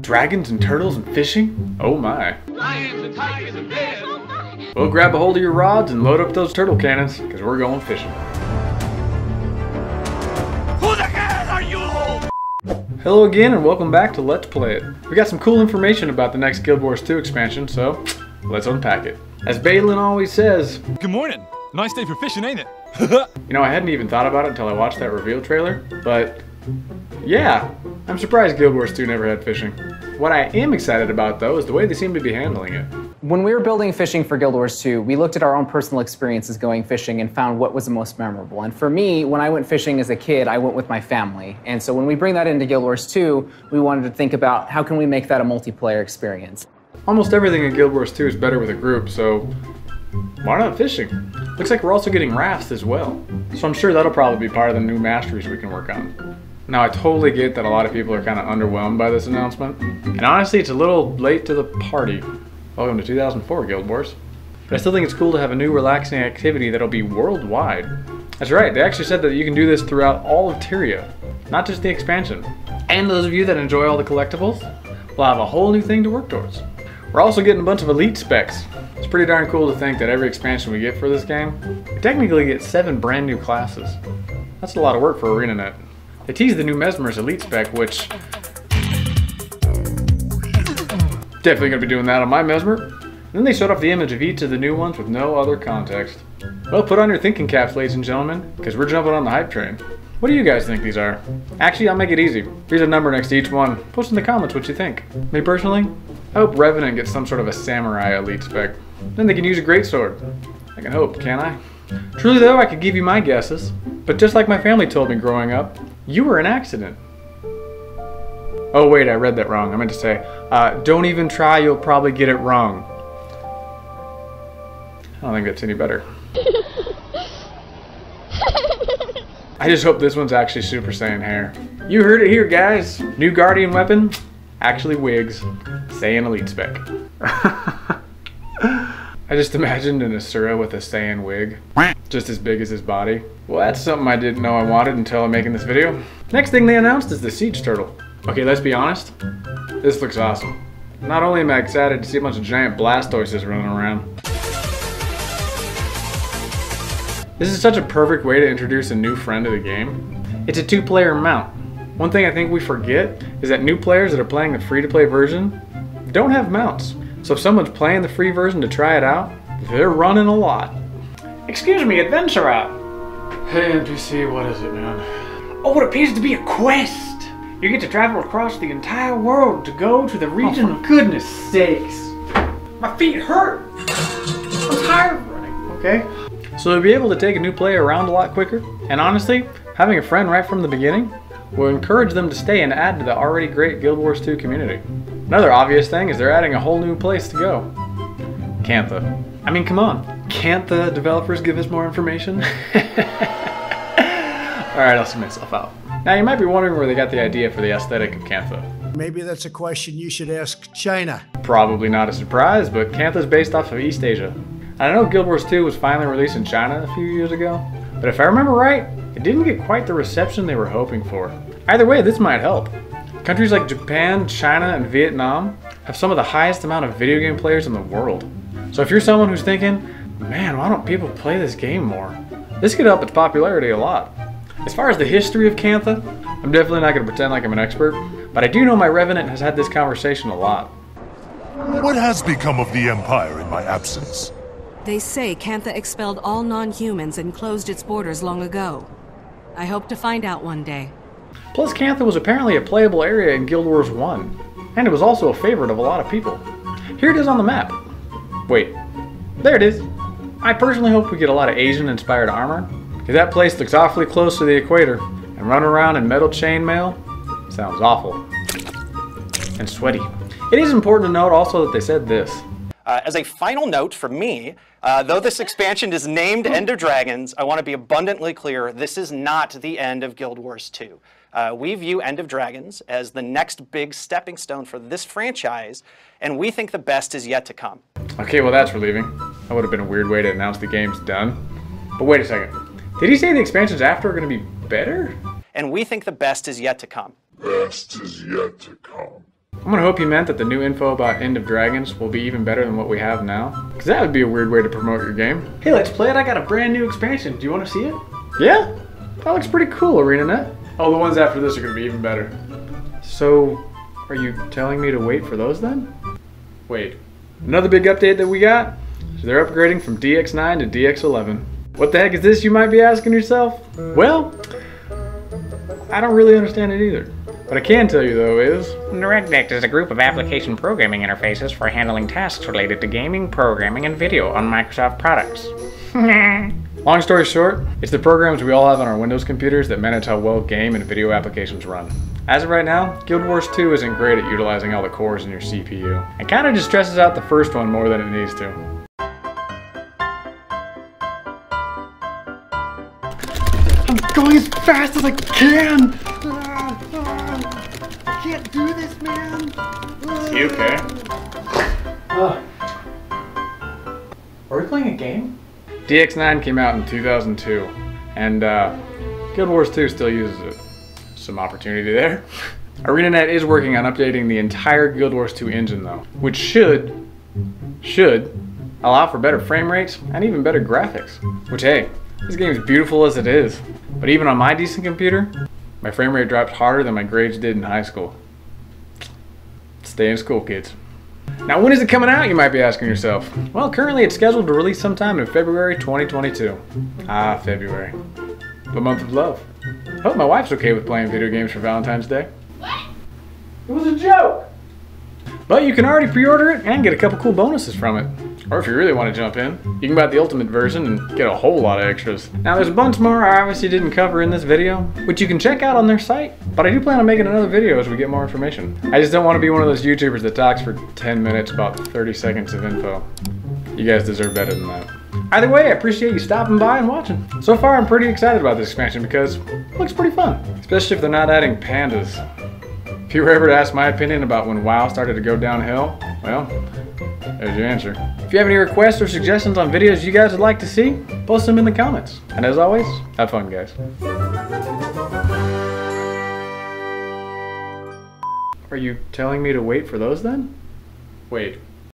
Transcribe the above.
Dragons and turtles and fishing? Oh my. Lions and tigers and bears. Well, grab a hold of your rods and load up those turtle cannons, because we're going fishing. Who the hell are you? Hello again and welcome back to Let's Play It. We got some cool information about the next Guild Wars 2 expansion, so let's unpack it. As Balin always says, good morning. Nice day for fishing, ain't it? You know, I hadn't even thought about it until I watched that reveal trailer, but yeah, I'm surprised Guild Wars 2 never had fishing. What I am excited about though is the way they seem to be handling it. When we were building fishing for Guild Wars 2, we looked at our own personal experiences going fishing and found what was the most memorable. And for me, when I went fishing as a kid, I went with my family. And so when we bring that into Guild Wars 2, we wanted to think about how can we make that a multiplayer experience. Almost everything in Guild Wars 2 is better with a group, so why not fishing? Looks like we're also getting rafts as well. So I'm sure that'll probably be part of the new masteries we can work on. Now I totally get that a lot of people are kind of underwhelmed by this announcement. And honestly, it's a little late to the party. Welcome to 2004 Guild Wars. But I still think it's cool to have a new relaxing activity that'll be worldwide. That's right, they actually said that you can do this throughout all of Tyria, not just the expansion. And those of you that enjoy all the collectibles will have a whole new thing to work towards. We're also getting a bunch of elite specs. It's pretty darn cool to think that every expansion we get for this game, we technically get 7 brand new classes. That's a lot of work for ArenaNet. They teased the new Mesmer's elite spec, which definitely gonna be doing that on my Mesmer. And then they showed off the image of each of the new ones with no other context. Well, put on your thinking caps, ladies and gentlemen, because we're jumping on the hype train. What do you guys think these are? Actually, I'll make it easy. Here's a number next to each one. Post in the comments what you think. Me personally, I hope Revenant gets some sort of a samurai elite spec. Then they can use a greatsword. I can hope, can't I? Truly though, I could give you my guesses. But just like my family told me growing up, you were an accident. Oh wait, I read that wrong. I meant to say, don't even try, you'll probably get it wrong. I don't think that's any better. I just hope this one's actually Super Saiyan hair. You heard it here, guys. New Guardian weapon, actually wigs. Saiyan elite spec. I just imagined an Asura with a Saiyan wig, just as big as his body. Well, that's something I didn't know I wanted until I'm making this video. Next thing they announced is the Siege Turtle. Okay, let's be honest, this looks awesome. Not only am I excited to see a bunch of giant Blastoises running around. This is such a perfect way to introduce a new friend to the game. It's a 2-player mount. One thing I think we forget is that new players that are playing the free-to-play version don't have mounts. So if someone's playing the free version to try it out, they're running a lot. Excuse me, adventure out. Hey NPC, what is it, man? Oh, it appears to be a quest. You get to travel across the entire world to go to the region. Oh, for goodness sakes. My feet hurt. I'm tired of running. Okay. So you'll be able to take a new player around a lot quicker. And honestly, having a friend right from the beginning will encourage them to stay and add to the already great Guild Wars 2 community. Another obvious thing is they're adding a whole new place to go. Kantha. I mean, come on. Can't the developers give us more information? Alright, I'll send myself out. Now you might be wondering where they got the idea for the aesthetic of Kantha. Maybe that's a question you should ask China. Probably not a surprise, but Kantha is based off of East Asia. I know Guild Wars 2 was finally released in China a few years ago, but if I remember right, it didn't get quite the reception they were hoping for. Either way, this might help. Countries like Japan, China, and Vietnam have some of the highest amount of video game players in the world. So if you're someone who's thinking, man, why don't people play this game more? This could help its popularity a lot. As far as the history of Kantha, I'm definitely not going to pretend like I'm an expert, but I do know my Revenant has had this conversation a lot. What has become of the Empire in my absence? They say Kantha expelled all non-humans and closed its borders long ago. I hope to find out one day. Plus, Kantha was apparently a playable area in Guild Wars 1, and it was also a favorite of a lot of people. Here it is on the map. Wait, there it is. I personally hope we get a lot of Asian-inspired armor, because that place looks awfully close to the equator, and running around in metal chainmail sounds awful. And sweaty. It is important to note also that they said this. As a final note from me, though this expansion is named End of Dragons, I want to be abundantly clear, this is not the end of Guild Wars 2. We view End of Dragons as the next big stepping stone for this franchise, and we think the best is yet to come. Okay, well that's relieving. That would have been a weird way to announce the game's done. But wait a second. Did he say the expansions after are going to be better? And we think the best is yet to come. Best is yet to come. I'm gonna hope he meant that the new info about End of Dragons will be even better than what we have now. Because that would be a weird way to promote your game. Hey, let's play it. I got a brand new expansion. Do you want to see it? Yeah? That looks pretty cool, ArenaNet. Oh, the ones after this are gonna be even better. So, are you telling me to wait for those then? Wait. Another big update that we got? So they're upgrading from DX9 to DX11. What the heck is this, you might be asking yourself? Well, I don't really understand it either. What I can tell you though is... DirectX is a group of application programming interfaces for handling tasks related to gaming, programming, and video on Microsoft products. Long story short, it's the programs we all have on our Windows computers that manage how well game and video applications run. As of right now, Guild Wars 2 isn't great at utilizing all the cores in your CPU. It kinda just stresses out the first one more than it needs to. I'm going as fast as I can! I can't do this, man! You okay? Are we playing a game? DX9 came out in 2002, and Guild Wars 2 still uses it. Some opportunity there. ArenaNet is working on updating the entire Guild Wars 2 engine though, which should allow for better frame rates and even better graphics. Which hey, this game is beautiful as it is, but even on my decent computer, my frame rate drops harder than my grades did in high school. Stay in school, kids. Now when is it coming out, you might be asking yourself? Well, currently it's scheduled to release sometime in February 2022. Ah, February. The month of love. I hope my wife's okay with playing video games for Valentine's Day. What? It was a joke! But you can already pre-order it and get a couple cool bonuses from it. Or if you really want to jump in, you can buy the Ultimate version and get a whole lot of extras. Now there's a bunch more I obviously didn't cover in this video, which you can check out on their site, but I do plan on making another video as we get more information. I just don't want to be one of those YouTubers that talks for 10 minutes about 30 seconds of info. You guys deserve better than that. Either way, I appreciate you stopping by and watching. So far, I'm pretty excited about this expansion because it looks pretty fun, especially if they're not adding pandas. If you were ever to ask my opinion about when WoW started to go downhill, well, there's your answer. If you have any requests or suggestions on videos you guys would like to see, post them in the comments. And as always, have fun, guys. Are you telling me to wait for those then? Wait.